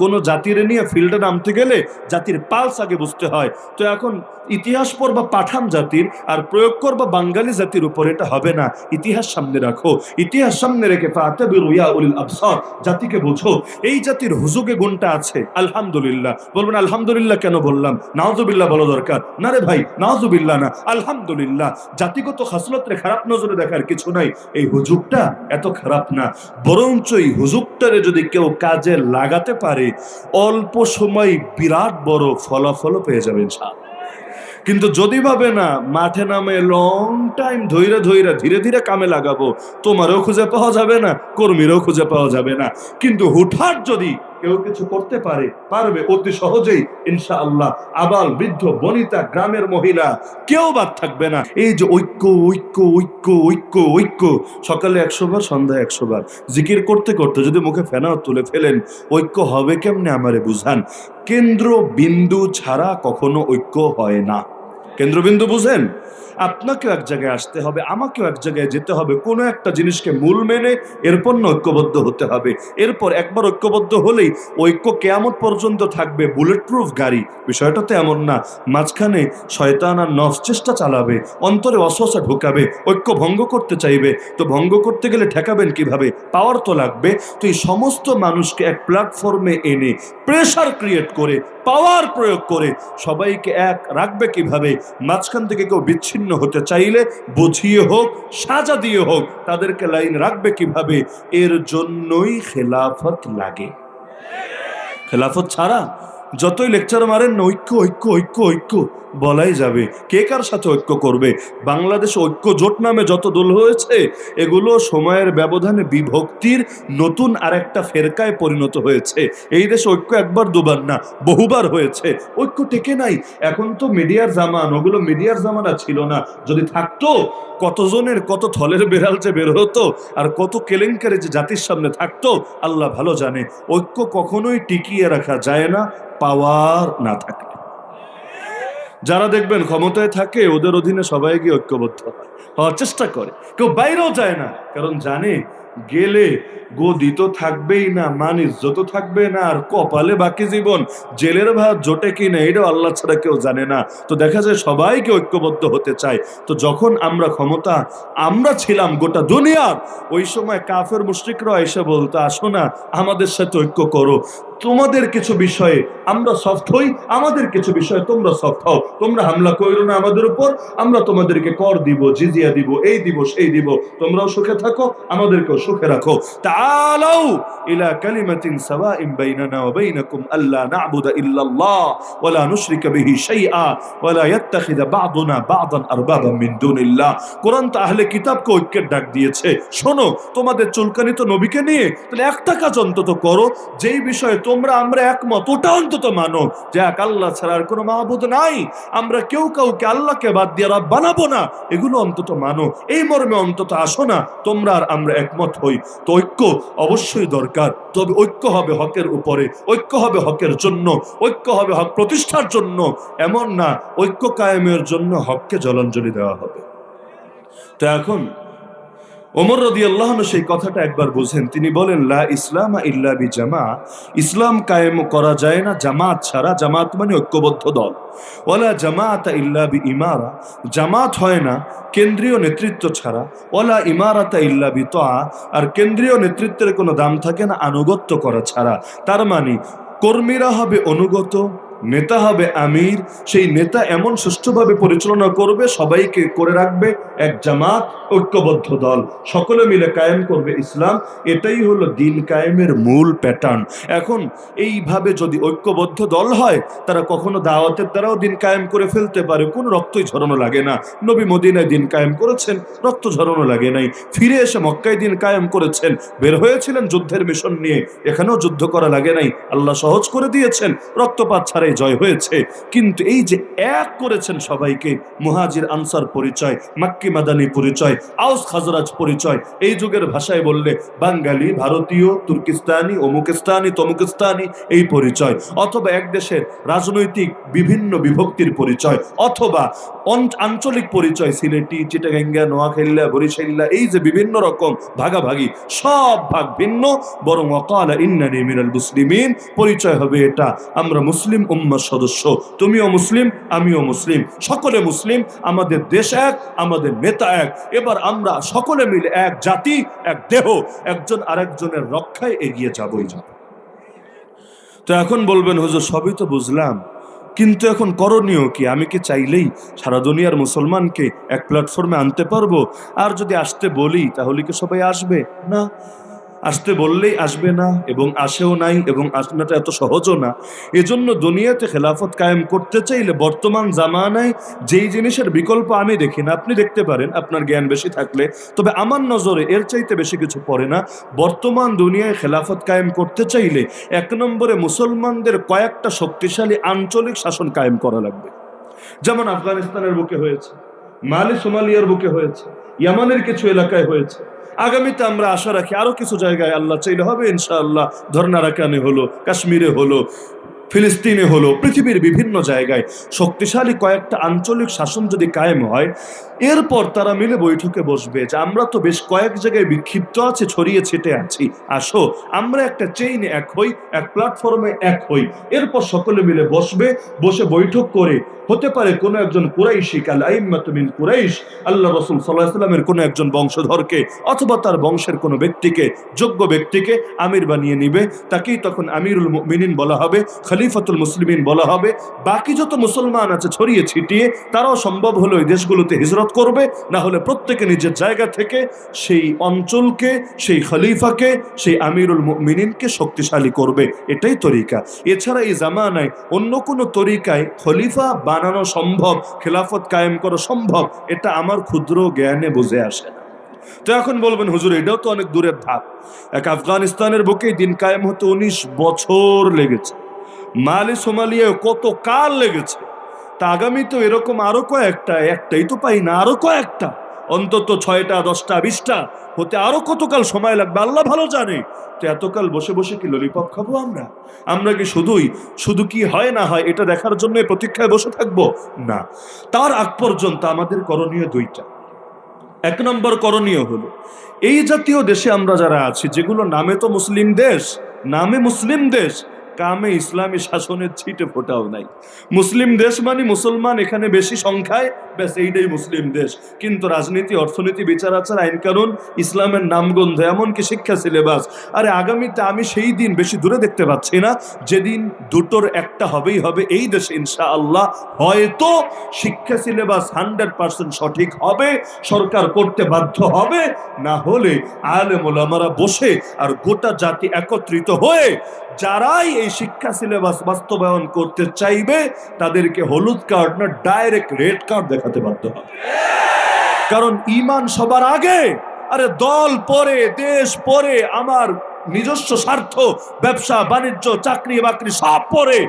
কোনো জাতির নিয়ে ফিল্ডে নামতে গেলে জাতির পালস আগে বুঝতে হয়। তো এখন ইতিহাস পড়বা পাঠান জাতির আর প্রয়োগ করবা বাঙালি জাতির উপর, এটা হবে না। ইতিহাস সামনে রাখো, ইতিহাস সামনে রেখে ফাতাবিরু ইয়া উলিল আবসার, জাতিকে বোঝো। এই জাতির হুজুগে গুণটা আছে আলহামদুলিল্লাহ। বলবেন আলহামদুলিল্লাহ কেন বললাম? নাউজুবিল্লাহ বলা দরকার না রে ভাই, নাউজুবিল্লাহ না, আলহামদুলিল্লাহ। জাতিগত খাসলতরে খারাপ নজরে দেখার কিছু নাই। এই হুজুগটা এত খারাপ না, বরঞ্চ এই হুজুগটারে যদি কেউ কাজে লাগাতে পারে অল্প সময় বিরাট বড় ফলাফলও পেয়ে যাবে ইনশাআল্লাহ। কিন্তু যদি ভাবে না মাঠে নামে লং টাইম ধৈর্য ধীরে ধীরে কামে লাগাবো, তোমারও খুঁজে পাওয়া যাবে না, কর্মীরও খুঁজে পাওয়া যাবে না। কিন্তু হুটহাট যদি কেউ কিছু করতে পারবে অতি সহজেই ইনশাআল্লাহ। আবাল বৃদ্ধ বনিতা গ্রামের মহিলা কেউ বাদ থাকবে না। এই যে ঐক্য ঐক্য ঐক্য ঐক্য ঐক্য, সকালে 100 বার সন্ধ্যায় 100 বার জিকির করতে করতে যদি মুখে ফেনাও তুলে ফেলেন, ঐক্য হবে কেমনে আমারে বুঝান। কেন্দ্র বিন্দু ছাড়া কখনো ঐক্য হয় না। কেন্দ্রবিন্দু বুঝেন? আপনাকেও এক জায়গায় আসতে হবে, আমাকেও এক জায়গায় যেতে হবে, কোনো একটা জিনিসকে মূল মেনে এরপর না ঐক্যবদ্ধ হতে হবে। এরপর একবার ঐক্যবদ্ধ হলেই ঐক্য কিয়ামত পর্যন্ত থাকবে। বুলেট প্রুফ গাড়ি বিষয়টা তো এমন না, মাঝখানে শয়তান আর নফস চেষ্টা চালাবে, অন্তরে অসহসা ঢুকাবে, ঐক্য ভঙ্গ করতে চাইবে। তো ভঙ্গ করতে গেলে ঠেকাবেন কিভাবে? পাওয়ার তো লাগবে। তো এই সমস্ত মানুষকে এক প্ল্যাটফর্মে এনে প্রেশার ক্রিয়েট করে পাওয়ার প্রয়োগ করে সবাইকে এক রাখবে কিভাবে? মাঝখান থেকে কেউ বিচ্ছিন্ন হতে চাইলে বুঝিয়ে হোক, সাজা দিয়ে হোক, তাদেরকে লাইন রাখবে কিভাবে? এর জন্যই খেলাফত লাগে। খেলাফত ছাড়া যতই লেকচার মারেন না ঐক্য ঐক্য ঐক্য ঐক্য বলাই যাবে, কে কার সাথে ঐক্য করবে? বাংলাদেশে ঐক্য জোট নামে যত দল হয়েছে এগুলো সময়ের ব্যবধানে বিভক্তির নতুন আরেকটা ফেরকায় পরিণত হয়েছে। এই দেশে ঐক্য একবার দুবার না বহুবার হয়েছে, ঐক্য টেকে নাই। এখন তো মিডিয়ার জামান, ওগুলো মিডিয়ার জামানা ছিল না। যদি থাকতো কতজনের কত থলের বেড়াল যে বের হতো আর কত কেলেঙ্কারি যে জাতির সামনে থাকতো আল্লাহ ভালো জানে। ঐক্য কখনোই টিকিয়ে রাখা যায় না পাওয়ার না থাকলে। যারা দেখবেন ক্ষমতায় থাকে ওদের অধীনে সবাই গিয়ে ঐক্যবদ্ধ হওয়ার চেষ্টা করে, কেউ বাইরেও যায় না, কারণ জানে গেলে গদি তো থাকবেই না, মান ইজ্জত থাকবে না, আর কপালে বাকি জীবন জেলের ভাত জোটে কিনা এটাও আল্লাহ ছাড়া কেউ জানে না। তো দেখা যায় সবাইকে ঐক্যবদ্ধ হতে চায়। তো যখন আমরা ক্ষমতা আমরা ছিলাম গোটা দুনিয়ার, ওই সময় কাফের মুশরিকরা এসে বলতো আসো না আমাদের সাথে ঐক্য করো, তোমাদের কিছু বিষয়ে আমরা সফট হই, আমাদের কিছু বিষয়ে তোমরা সফট হও, তোমরা হামলা করো না আমাদের উপর, আমরা তোমাদেরকে কর দিব, জিজিয়া দিব, এই দিব সেই দিব, তোমরাও সুখে থাকো আমাদেরকেও সুখে রাখো। তাআলাউ ইলা কালিমাতিন সাওয়াইন বাইনানা ওয়া বাইনাকুম আল্লা না'বুদা ইল্লাল্লাহ ওয়া লা নুশরিকা বিহি শাইআ ওয়া লা ইয়াত্তাখিযা বা'দুনা বা'দান আরবাবান মিন দুনিল্লাহ। কোরআন তো আহলে কিতাবকে ঐক্যের ডাক দিয়েছে। শোনো, তোমাদের চুলকানি তো নবীকে নিয়ে, তাহলে একটা কাজ অন্তত করো, যেই বিষয়ে তোমরা আমরা একমত ওটা অন্তত মানো, যে এক আল্লাহ ছাড়া আর কোনো মাহবুদ নাই, আমরা কেউ কাউকে আল্লাহকে বাদ দিয়ে রব বানাবো না, এগুলো অন্তত মানো। এই মর্মে অন্তত আসো না তোমরা আর আমরা একমত হই। তো ঐক্য অবশ্যই দরকার, তবে ঐক্য হবে হকের উপরে, ঐক্য হবে হকের জন্য, ঐক্য হবে হক প্রতিষ্ঠার জন্য। এমন না ঐক্য কায়েমের জন্য হককে জলাঞ্জলি দেওয়া হবে। তো এখন ওমর রাদিয়াল্লাহু আনহু সেই কথাটা একবার বুঝেন। তিনি বলেন লা ইসলামা ইল্লা বিজামা, ইসলাম কায়েম করা যায় না জামাত ছাড়া। জামাত মানে ঐক্যবদ্ধ দল। ওয়ালা জামাতা ইল্লা বিইমারা, জামাত হয় না কেন্দ্রীয় নেতৃত্ব ছাড়া। ওয়ালা ইমারাতা ইল্লা বিতাআ, আর কেন্দ্রীয় নেতৃত্বের কোনো দাম থাকে না আনুগত্য করা ছাড়া। তার মানে কর্মীরা হবে অনুগত, নেতা হবে আমির, সেই নেতা এমন সুষ্ঠুভাবে পরিচালনা করবে, সবাইকে করে রাখবে এক জামাত, ঐক্যবদ্ধ দল, সকলে মিলে কায়েম করবে ইসলাম। এটাই হলো দিন কায়েমের মূল প্যাটার্ন। এখন এইভাবে যদি ঐক্যবদ্ধ দল হয়, তারা কখনো দাওয়াতের দ্বারাও দিন কায়েম করে ফেলতে পারে, কোনো রক্তই ঝরানো লাগে না। নবী মদিনায় দিন কায়েম করেছেন, রক্ত ঝরানো লাগে নাই। ফিরে এসে মক্কায় দিন কায়েম করেছেন, বের হয়েছিলেন যুদ্ধের মিশন নিয়ে, এখানেও যুদ্ধ করা লাগে নাই, আল্লাহ সহজ করে দিয়েছেন, রক্তপাত ছাড়াই জয় হয়েছে, কিন্তু এই যে এক করেছেন সবাইকে, মুহাজির আনসার পরিচয়, মাক্কি মাদানী পরিচয়, আউস খাজরাজ পরিচয়, এই যুগের ভাষায় বললে বাঙালি, ভারতীয়, তুর্কিস্তানি, অমুকিস্তানি, তমুকিস্তানি, এই পরিচয়, অথবা এক দেশের রাজনৈতিক বিভিন্ন বিভক্তির পরিচয়, অথবা আঞ্চলিক পরিচয়, সিলেটি, চিটাগাঙ্গা, নোয়াখাইল্লা, বরিশাইল্লা, এই যে বিভিন্ন রকম ভাগাভাগি, সব ভাগ ভিন্ন, বরং ওয়াকালা ইন্নানি মিনাল মুসলিমিন, পরিচয় হবে এটা, আমরা মুসলিম উম্মার সদস্য, তুমিও মুসলিম, আমিও মুসলিম, সকলে মুসলিম, আমাদের দেশ এক, আমাদের নেতা এক, এবার আমরা সকলে মিলে এক জাতি, এক দেহ, একজন আরেকজনের রক্ষায় এগিয়ে যাবই যাব। তো এখন বলবেন হুজুর সবই তো বুঝলাম, কিন্তু এখন করণীয় কি? আমি কি চাইলেই সারা দুনিয়ার মুসলমানকে এক প্ল্যাটফর্মে আনতে পারবো? আর যদি আসতে বলি তাহলে কি সবাই আসবে? না, আসতে বললেই আসবে না, এবং আসেও নাই, এবং আসনাটা এত সহজও না। এজন্য দুনিয়াতে খেলাফত কায়েম করতে চাইলে বর্তমান জামানায় যেই জিনিসের বিকল্প আমি দেখি না, আপনি দেখতে পারেন আপনার জ্ঞান বেশি থাকলে, তবে আমার নজরে এর চাইতে বেশি কিছু পড়ে না। বর্তমান দুনিয়ায় খেলাফত কায়েম করতে চাইলে এক নম্বরে মুসলমানদের কয়েকটা শক্তিশালী আঞ্চলিক শাসন কায়েম করা লাগবে। যেমন আফগানিস্তানের বুকে হয়েছে, মালি সোমালিয়ার বুকে হয়েছে, ইয়ামানের কিছু এলাকায় হয়েছে, আগামীতে আমরা আশা রাখি আরো কিছু জায়গায় আল্লাহ চাইলে হবে ইনশাআল্লাহ। ধরেন আরাকানে হলো, কাশ্মীরে হলো, ফিলিস্তিনে হলো, পৃথিবীর বিভিন্ন জায়গায় শক্তিশালী কয়েকটা আঞ্চলিক শাসন যদি কায়েম হয়, এরপর তারা মিলে বৈঠকে বসবে যে আমরা তো বেশ কয়েক জায়গায় বিক্ষিপ্ত আছে, ছড়িয়ে ছিটে আছি, আসো আমরা একটা চেইনে এক হই, এক প্ল্যাটফর্মে এক হই। এরপর সকলে মিলে বসবে, বসে বৈঠক করে, হতে পারে কোনো একজন কুরাইশি, কাল আইম্মাতু মিন কুরাইশ, আল্লাহ রাসূল সাল্লাল্লাহু আলাইহি ওয়াসাল্লামের কোনো একজন বংশধরকে অথবা তার বংশের কোনো ব্যক্তিকে, যোগ্য ব্যক্তিকে আমির বানিয়ে নিবে, তাকেই তখন আমিরুল মুমিনিন বলা হবে, খলিফাতুল মুসলিমিন বলা হবে। বাকি যত মুসলমান আছে ছড়িয়ে ছিটিয়ে, তারাও সম্ভব হলে ওই দেশগুলোতে হিজরত করবে, না হলে প্রত্যেকে নিজের জায়গা থেকে সেই অঞ্চলকে, সেই খলিফাকে, সেই আমিরুল মুমিনিনকে শক্তিশালী করবে। এটাই তরিকা। এছাড়া এই জামানায় অন্য কোনো তরিকায় খলিফা বানানো সম্ভব, খেলাফত কায়েম করা সম্ভব, এটা আমার ক্ষুদ্র জ্ঞানে বুঝে আসে না। তো এখন বলবেন হুজুর এটাও তো অনেক দূরের ধাপ। এক আফগানিস্তানের বুকেই দিন কায়েম হতে 19 বছর লেগেছে, মালি সোমালিয়ায় কত কাল লেগেছে, তা আগামী তো এরকম আরো কয়েকটা, একটাই তো পাই না, আরো কয়েকটা, অন্তত 6টা 10টা 20টা হতে আরো কতকাল সময় লাগবে আল্লাহ ভালো জানে। তো এতকাল বসে বসে কি ললিপপ খাবো আমরা? আমরা কি শুধু কি হয় না হয় এটা দেখার জন্য প্রতীক্ষায় বসে থাকবো? না, তার আগ পর্যন্ত আমাদের করণীয় দুইটা। এক নম্বর করণীয় হলো, এই জাতীয় দেশে আমরা যারা আছি, যেগুলো নামে তো মুসলিম দেশ, নামে মুসলিম দেশ, কামে ইসলামী শাসনের ছিটে ফোটাও নাই। মুসলিম দেশ মানে মুসলমান এখানে বেশি সংখ্যায়, ব্যাস এইটাই মুসলিম দেশ। কিন্তু রাজনীতি, অর্থনীতি, বিচার আচার, আইন কানুন, ইসলামের নামগন্ধ, এমনকি শিক্ষা সিলেবাস, আরে আগামীতে আমি সেই দিন বেশি দূরে দেখতে পাচ্ছি না যেদিন দুটোর একটা হবেই হবে এই দেশে ইনশাআল্লাহ। হয়তো শিক্ষা সিলেবাস 100% সঠিক হবে, সরকার করতে বাধ্য হবে, না হলে আলেম ওলামারা বসে আর গোটা জাতি একত্রিত হয়ে যারাই এই শিক্ষা সিলেবাস বাস্তবায়ন করতে চাইবে তাদেরকে হলুদ কার্ড না ডাইরেক্ট রেড কার্ড দেখাতে বাধ্য হবে। কারণ ঈমান সবার আগে। আরে দল পরে, দেশ পরে, আমার নিজস্ব স্বার্থ, ব্যবসা বাণিজ্য, চাকরি বাকরি সব পরে,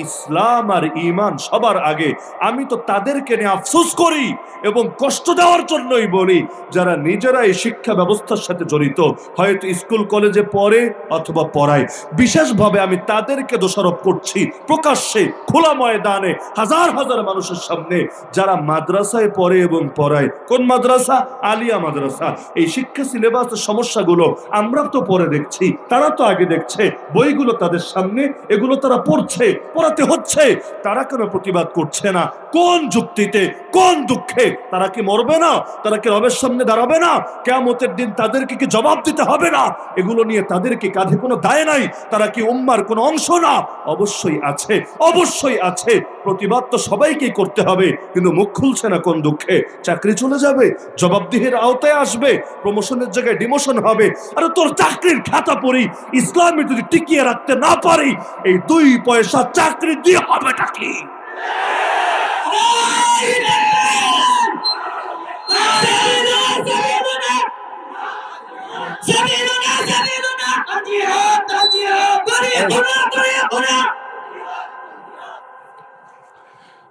ইসলাম আর ঈমান সবার আগে। আমি তো তাদেরকে নিয়ে আফসোস করি এবং কষ্ট দেওয়ার জন্যই বলি যারা নিজেরা এই শিক্ষা ব্যবস্থার সাথে জড়িত, হয়তো স্কুল কলেজে পড়ে অথবা পড়ায়, বিশেষভাবে আমি তাদেরকে দোষারোপ করছি প্রকাশ্যে, খোলা ময়দানে, হাজার হাজার মানুষের সামনে, যারা মাদ্রাসায় পড়ে এবং পড়ায়। কোন মাদ্রাসা? আলিয়া মাদ্রাসা। এই শিক্ষা সিলেবাসের সমস্যাগুলো আমরা তো পরে দেখছি, তারা তো আগে দেখছে, বইগুলো তাদের সামনে, এগুলো তারা পড়ছে, পড়াতে হচ্ছে, তারা কেন প্রতিবাদ করছে না? কোন যুক্তিতে, কোন দুঃখে? তারা কি মরবে না? তারা কি রবের সামনে দাঁড়াবে না? কিয়ামতের দিন তাদেরকে কি জবাব দিতে হবে না? এগুলো নিয়ে তাদের কি কাঁধে কোনো দায় নাই? তারা কি উম্মার কোনো অংশ না? অবশ্যই আছে, অবশ্যই আছে। প্রতিবাদ তো সবাইকেই করতে হবে, কিন্তু মুখ খুলছে না কোন দুঃখে? চাকরি চলে যাবে, জবাবদিহির আওতায় আসবে, প্রমোশনের জায়গায় ডিমোশন হবে। আরে তোর চাকরির খাতা পড়ি ইসলামে যদি টিকিয়ে রাখতে না পারি, এই 2 পয়সা চাকরি দিয়ে হবেটা কি?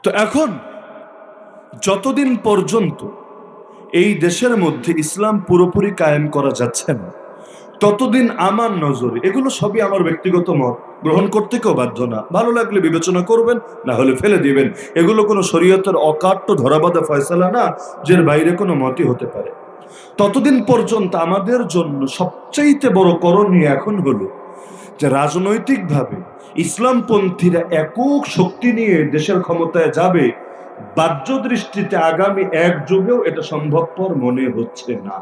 তো এখন যতদিন পর্যন্ত এই দেশের মধ্যে ইসলাম পুরোপুরি কায়েম করা যাচ্ছে না, ততদিন আমার নজরে, এগুলো সবই আমার ব্যক্তিগত মত, গ্রহণ করতে কেউ বাধ্য না, ভালো লাগলে বিবেচনা করবেন, না হলে ফেলে দিবেন। এগুলো কোনো শরীয়তের অকাট্য ধরাবাঁধা ফয়সালা না, যে বাইরে কোনো মতই হতে পারে। ততদিন পর্যন্ত আমাদের জন্য সবচাইতে বড় করণীয় এখন হলো যে রাজনৈতিকভাবে ইসলামপন্থীরা একক শক্তি নিয়ে দেশের ক্ষমতায় যাবে, বাহ্য দৃষ্টিতে আগামী এক যুগেও এটা সম্ভবপর মনে হচ্ছে না।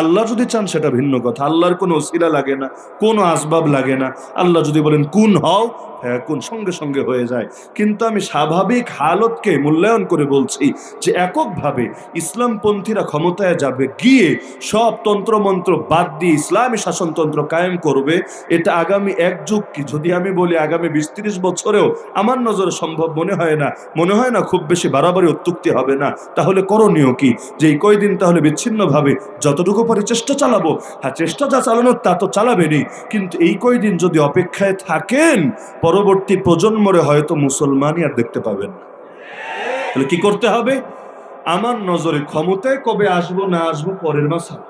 আল্লাহ যদি চান সেটা ভিন্ন কথা, আল্লাহর কোনো ওসিলা লাগে না, কোনো আসবাব লাগে না। আল্লাহ যদি বলেন কুন হও, হ্যাঁ কোন সঙ্গে সঙ্গে হয়ে যায়। কিন্তু আমি স্বাভাবিক হালতকে মূল্যায়ন করে বলছি যে এককভাবে ইসলামপন্থীরা ক্ষমতায় যাবে, গিয়ে সব তন্ত্রমন্ত্র বাদ দিয়ে ইসলামী শাসনতন্ত্র কায়েম করবে, এটা আগামী এক যুগ কি, যদি আমি বলি আগামী 20-30 বছরেও আমার নজরে সম্ভব মনে হয় না। মনে হয় না, খুব বেশি বাড়াবাড়ি অত্যুক্তি হবে না। তাহলে করণীয় কি? যে এই কয়দিন তাহলে বিচ্ছিন্নভাবে যতটুকু পারি চেষ্টা চালাবো। হ্যাঁ, চেষ্টা যা চালানোর তা তো চালাবেনই, কিন্তু এই কয়দিন যদি অপেক্ষায় থাকেন, পরবর্তী প্রজন্মরে হয়তো মুসলমানই আর দেখতে পাবেন না। তাহলে কি করতে হবে? আমার নজরে ক্ষমতায় কবে আসবো না আসবো পরের মাসালা,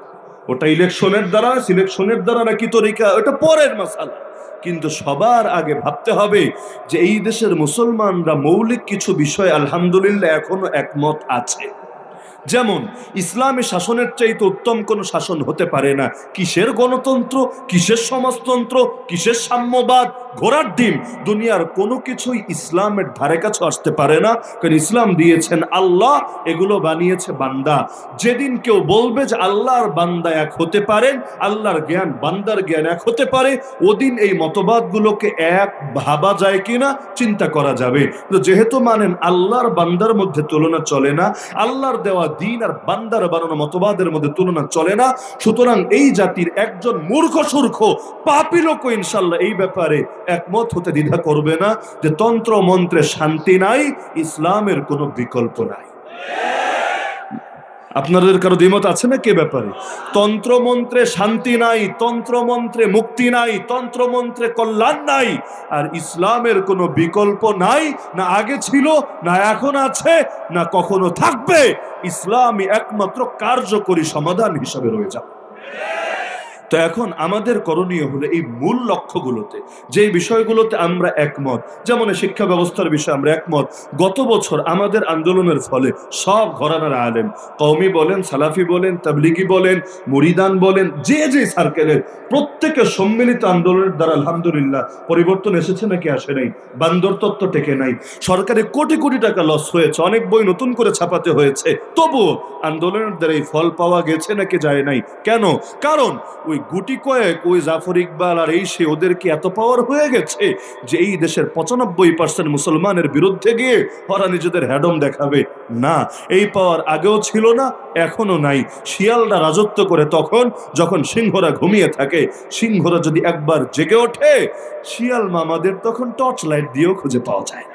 ওটা ইলেকশনের দ্বারা, সিলেকশনের দ্বারা নাকি তরিকা, ওটা পরের মাসালা। কিন্তু সবার আগে ভাবতে হবে যে এই দেশের মুসলমানরা মৌলিক কিছু বিষয় আলহামদুলিল্লাহ এখনো একমত আছে। যেমন ইসলামী শাসনের চাইতে উত্তম কোনো শাসন হতে পারে না। কিসের গণতন্ত্র, কিসের সমাজতন্ত্র, কিসের সাম্যবাদ, ঘোড়ার ডিম, দুনিয়ার কোনো কিছুই ইসলামের ধারে কাছে আসতে পারে না। কারণ ইসলাম দিয়েছেন আল্লাহ, এগুলো বানিয়েছে বান্দা। যেদিন কেউ বলবে যে আল্লাহর বান্দা এক হতে পারেন, আল্লাহর জ্ঞান বান্দার জ্ঞান এক হতে পারে, ওদিন এই মতবাদগুলোকে এক ভাবা যায় কিনা চিন্তা করা যাবে। তো যেহেতু মানেন আল্লাহর বান্দার মধ্যে তুলনা চলে না, আল্লাহর দেওয়া দিন আর বান্দার বানানো মতবাদের মধ্যে তুলনা চলে না, সুতরাং এই জাতির একজন মূর্খ সূর্খ পাপী লোক ইনশাল্লাহ এই ব্যাপারে একমত হতে দ্বিধা করবে না যে তন্ত্র মন্ত্রে শান্তি নাই, ইসলামের কোনো বিকল্প নাই। আপনাদের কারো দ্বিমত আছে না কে ব্যাপারে? তন্ত্রমন্ত্রে শান্তি নাই, তন্ত্রমন্ত্রে মুক্তি নাই, তন্ত্রমন্ত্রে কল্যাণ নাই, আর ইসলামের কোনো বিকল্প নাই, না আগে ছিল, না এখন আছে, না কখনো থাকবে। ইসলামই একমাত্র কার্যকরী সমাধান হিসাবে রয়ে যাবে। তো এখন আমাদের করণীয় হলো এই মূল লক্ষ্যগুলোতে, যে বিষয়গুলোতে আমরা একমত, যেমন শিক্ষা ব্যবস্থার বিষয়ে আমরা একমত। গত বছর আমাদের আন্দোলনের ফলে সব ঘরানার আলেম, কওমি বলেন, সালাফি বলেন, তাবলিগি বলেন, মুরিদান বলেন, যে যে সার্কেলের, প্রত্যেকের সম্মিলিত আন্দোলনের দ্বারা আলহামদুলিল্লাহ পরিবর্তন এসেছে নাকি আসে নাই? বান্দর তত্ত্ব টেকে নাই, সরকারে কোটি কোটি টাকা লস হয়েছে, অনেক বই নতুন করে ছাপাতে হয়েছে, তবুও আন্দোলনের দ্বারা এই ফল পাওয়া গেছে নাকি যায় নাই? কেন? কারণ ওই গুটি কয়েক, ওই জাফর ইকবাল আর এই সে, ওদের কি এত পাওয়ার হয়ে গেছে যে এই দেশের 95% মুসলমানের বিরুদ্ধে গিয়ে ওরা নিজেদের হ্যাডম দেখাবে? না, এই পাওয়ার আগেও ছিল না, এখনো নাই। শিয়ালরা রাজত্ব করে তখন যখন সিংহরা ঘুমিয়ে থাকে। সিংহরা যদি একবার জেগে ওঠে, শিয়াল মামাদের তখন টর্চ লাইট দিয়েও খুঁজে পাওয়া যায়।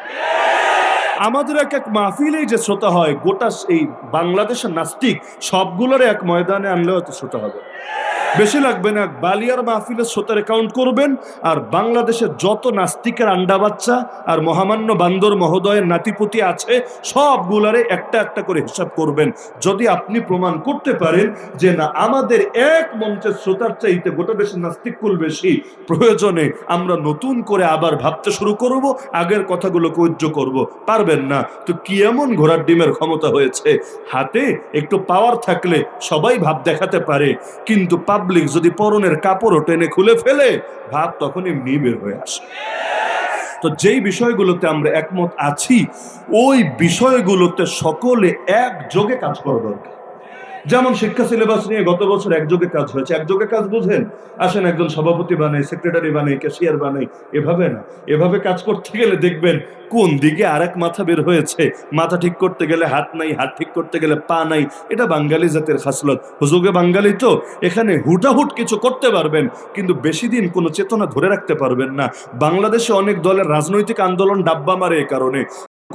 আমাদের এক এক মাহফিলেই যে শ্রোতা হয়, গোটা এই বাংলাদেশের নাস্তিক সবগুলোর এক ময়দানে আনলেও তো শ্রোতা হবে। বেশি লাগবে না, বালিয়ার মাহফিলের শ্রোতারে কাউন্ট করবেন, আর বাংলাদেশের যত নাস্তিকের আন্ডা বাচ্চা আর মহামান্য বান্দর মহোদয়ের নাতিপুতি আছে, সবগুলারে একটা একটা করে হিসাব করবেন। যদি আপনি প্রমাণ করতে পারেন যে না, আমাদের এক মঞ্চের শ্রোতার চাইতে গোটা দেশের নাস্তিক কুল বেশি, প্রয়োজনে আমরা নতুন করে আবার ভাবতে শুরু করব, আগের কথাগুলোকে ঐক্য করব। পারবেন না তো কি এমন ঘোড়ার ডিমের ক্ষমতা হয়েছে? হাতে একটু পাওয়ার থাকলে সবাই ভাব দেখাতে পারে, কিন্তু পাবলিক যদি পরনের কাপড়ও টেনে খুলে ফেলে, ভাব তখন এমনি বের হয়ে আসে। তো যেই বিষয়গুলোতে আমরা একমত আছি, ওই বিষয়গুলোতে সকলে একযোগে কাজ করা দরকার। যেমন শিক্ষা সিলেবাস নিয়ে গত বছর একযোগে কাজ হয়েছে। একযোগে কাজ বুঝেন? আসেন একজন সভাপতি বানাই, সেক্রেটারি বানাই, ক্যাশিয়ার বানাই, এভাবে না। এভাবে কাজ করতে গেলে দেখবেন কোন দিকে আরেক মাথা বের হয়েছে। মাথা ঠিক করতে গেলে হাত নাই, হাত ঠিক করতে গেলে পা নাই। এটা বাঙালি জাতের খাসলত। হুজুগে বাঙালি তো এখানে হুটাহুট কিছু করতে পারবেন, কিন্তু বেশি দিন কোনো চেতনা ধরে রাখতে পারবেন না। বাংলাদেশে অনেক দলের রাজনৈতিক আন্দোলন ডাব্বা মারে এ কারণে।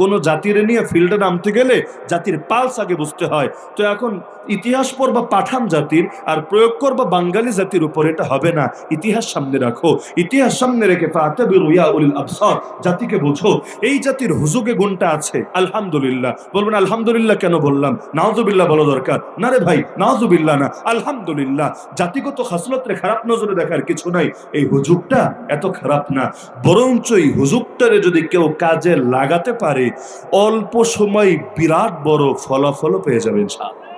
কোনো জাতির নিয়ে ফিল্ডে নামতে গেলে জাতির পালস আগে বুঝতে হয়। তো এখন ইতিহাস পড়বা পাঠান জাতির আর প্রয়োগ করবা বাঙালি জাতির উপর, এটা হবে না। ইতিহাস সামনে রাখো, ইতিহাস সামনে রেখে ফাতাবিরু ইয়া উলিল আবসার, জাতিকে বোঝো। এই জাতির হুজুগে গুণটা আছে আলহামদুলিল্লাহ। বলবেন আলহামদুলিল্লাহ কেন বললাম? নাউজুবিল্লাহ বলা দরকার না রে ভাই, নাউজুবিল্লাহ না, আলহামদুলিল্লাহ। জাতিগত খাসলতরে খারাপ নজরে দেখার কিছু নাই। এই হুজুগটা এত খারাপ না, বরঞ্চ এই হুজুগটারে যদি কেউ কাজে লাগাতে পারে অল্প সময় বিরাট বড় ফলাফল পেয়ে যাবে ইনশাআল্লাহ।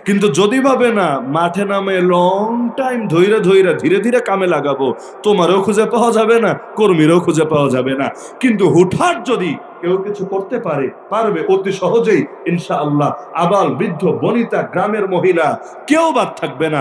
কিন্তু যদি ভাবে না মাঠে নামে লং টাইম ধৈর্য ধীরে ধীরে কামে লাগাবো, তোমারও খুঁজে পাওয়া যাবে না, কর্মীরও খুঁজে পাওয়া যাবে না। কিন্তু হুটহাট যদি কেউ কিছু করতে পারবে অতি সহজেই ইনশাআল্লাহ। আবাল বৃদ্ধ বনিতা গ্রামের মহিলা কেউ বাদ থাকবে না।